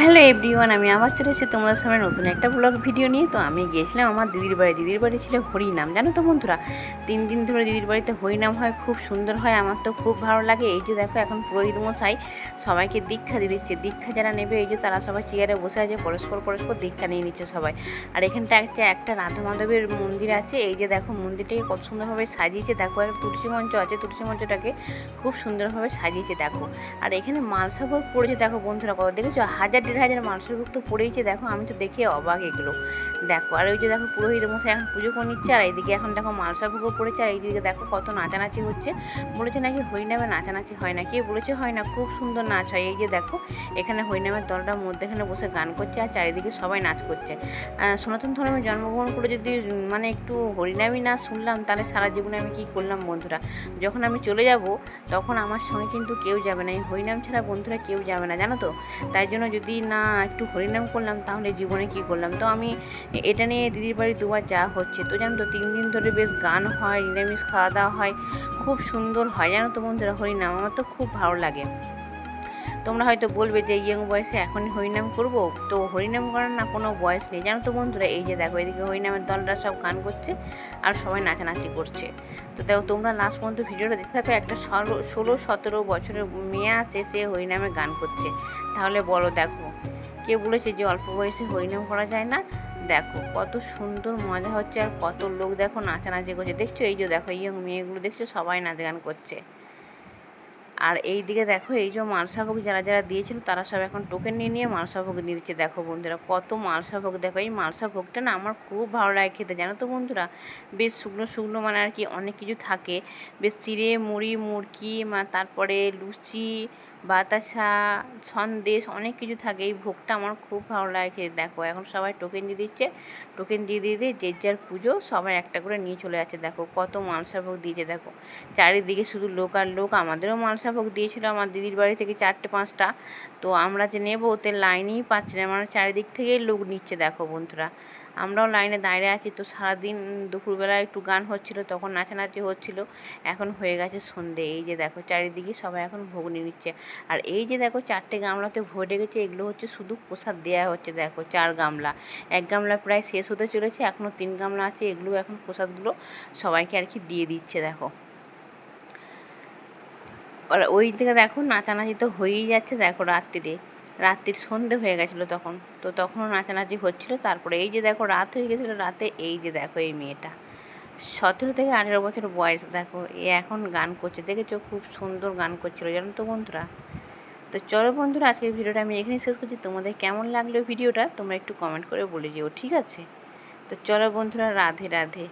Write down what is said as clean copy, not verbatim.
Hello everyone, আমি আবার চলে এসেছি তোমাদের সামনে নতুন একটা ব্লগ ভিডিও নিয়ে। তো আমি গিয়েছিলাম আমার দিদির বাড়ি ছিল হরিনাম, জানো তো বন্ধুরা। 3 দিন ধরে দিদির বাড়িতে হরিনাম হয়, খুব সুন্দর হয়, আমার তো খুব ভালো লাগে। এই যে দেখো এখন পুরোহিত মশাই সবাইকে দীক্ষা দিয়ে দিচ্ছে। দীক্ষা যারা নেবে এই যে তারা সবাই চেয়ারে বসে আছে, পরস্পর পরস্পর দীক্ষা নিয়ে নিচ্ছে সবাই। আর এখানটা একটা রাধা মাধবের মন্দির আছে। এই যে দেখো মন্দিরটাকে কত সুন্দরভাবে সাজিয়েছে। দেখো একটা তুলসী মঞ্চ আছে, তুলসী মঞ্চটাকে খুব সুন্দরভাবে সাজিয়েছে দেখো। আর এখানে মালসা ভোগ পড়েছে দেখো বন্ধুরা, কত দেখেছো 1000-1500 মালসা ভোগ তো পড়েইছে দেখো। আমি তো দেখে অবাক এগুলো দেখো। আর ওই যে দেখো পুরোহিত মশাই এখন পুজো করে নিচ্ছে, আর এইদিকে এখন দেখো মালসা ভোগও পড়েছে। আর এইদিকে দেখো কত নাচানাচি হচ্ছে। বলেছে নাকি হরিনামে নাচানাচি হয় না, কে বলেছে হয় না, খুব সুন্দর নাচ হয়। এই যে দেখো এখানে হরিনামের দলটা মধ্যেখানে বসে গান করছে, আর চারিদিকে সবাই নাচ করছে। সনাতন ধর্মে জন্মগ্রহণ করে যদি মানে একটু হরিনামই না শুনলাম, তাহলে সারা জীবনে আমি কী করলাম বন্ধুরা। যখন আমি চলে যাব তখন আমার সঙ্গে কিন্তু কেউ যাবে না, এই হরিনাম ছাড়া বন্ধুরা কেউ যাবে না, জানো তো। তাই জন্য যদি না একটু হরিনাম করলাম তাহলে জীবনে কি করলাম। তো আমি এটা নিয়ে দিদির বাড়ি দুবার যাওয়া হচ্ছে। তো জানো তো 3 দিন ধরে বেশ গান হয়, নিরামিষ খাওয়া দাওয়া হয়, খুব সুন্দর হয়, জানো তো বন্ধুরা হরিনাম। আমার তো খুব ভালো লাগে। তোমরা হয়তো বলবে যে ইয়ং বয়সে এখনই হরিনাম করব, তো হরিনাম করার না কোনো বয়স নেই, জানো তো বন্ধুরা। এই যে দেখো এদিকে হরিনামের দলরা সব গান করছে আর সবাই নাচানাচি করছে। তো দেখো তোমরা লাস্ট পর্যন্ত ভিডিওটা দেখতে থাকো। একটা 16-17 বছরের মেয়ে আছে, সে হরিনামে গান করছে। তাহলে বলো দেখো, কে বলেছে যে অল্প বয়সে হরিনাম করা যায় না। দেখো কত সুন্দর মজা হচ্ছে, আর কত লোক দেখো নাচানাচি করছে দেখছো। এই যে দেখো ইয়ং মেয়েগুলো দেখছো সবাই নাচ গান করছে। আর এই দিকে দেখো এই যে মালসাভোগ যারা যারা দিয়েছিল তারা সব এখন টোকেন নিয়ে নিয়ে মালসাভোগ দিয়ে দিচ্ছে। দেখো বন্ধুরা কত মালসাভোগ দেখো। এই মালসাভোগটা না আমার খুব ভালো লাগে খেতে, জানো তো বন্ধুরা। বেশ শুকনো শুকনো মানে আর কি অনেক কিছু থাকে, বেশ চিড়ে মুড়ি মুড়কি তারপরে লুচি বাতাসা সন্দেশ অনেক কিছু থাকে। এই ভোগটা আমার খুব ভালো লাগে খেতে। দেখো এখন সবাই টোকেন দিয়ে দিচ্ছে, টোকেন দিয়ে দিয়ে দিয়ে যে যার পুজো সবাই একটা করে নিয়ে চলে যাচ্ছে। দেখো কত মালসাভোগ দিয়েছে দেখো, চারিদিকে শুধু লোক আর লোক। আমাদেরও মালসাভোগ দিয়েছিল আমার দিদির বাড়ি থেকে 4টে-5টা। তো আমরা যে নেবো ওতে লাইনেই পাচ্ছি না, মানে চারিদিক থেকেই লোক নিচ্ছে দেখো বন্ধুরা। আমরাও লাইনে দাঁড়িয়ে আছি। তো সারাদিন দুপুরবেলা একটু গান হচ্ছিলো, তখন নাচানাচি হচ্ছিলো। এখন হয়ে গেছে সন্ধে। এই যে দেখো চারিদিকে সবাই এখন ভোগ নিয়ে নিচ্ছে। আর এই যে দেখো 4টে গামলাতে ভরে গেছে, এগুলো হচ্ছে শুধু প্রসাদ দেওয়া হচ্ছে। দেখো 4 গামলা, 1 গামলা প্রায় শেষ হতে চলেছে, এখনও 3 গামলা আছে। এগুলো এখন প্রসাদগুলো সবাইকে আর কি দিয়ে দিচ্ছে দেখো। আর ওই দিকে দেখো নাচানাচি তো হয়েই যাচ্ছে দেখো। রাত্রির সন্ধে হয়ে গেছিলো তখন, তো তখনও নাচানাচি হচ্ছিলো। তারপরে এই যে দেখো রাত হয়ে গেছিলো, রাতে এই যে দেখো এই মেয়েটা 17 থেকে 18 বছর বয়স দেখো, এ এখন গান করছে দেখেছো, খুব সুন্দর গান করছিলো, জানো তো বন্ধুরা। তো চলো বন্ধুরা আজকের ভিডিওটা আমি এখানেই শেষ করছি। তোমাদের কেমন লাগলো ভিডিওটা তোমরা একটু কমেন্ট করে বলে যেও, ঠিক আছে। তো চলো বন্ধুরা, রাধে রাধে।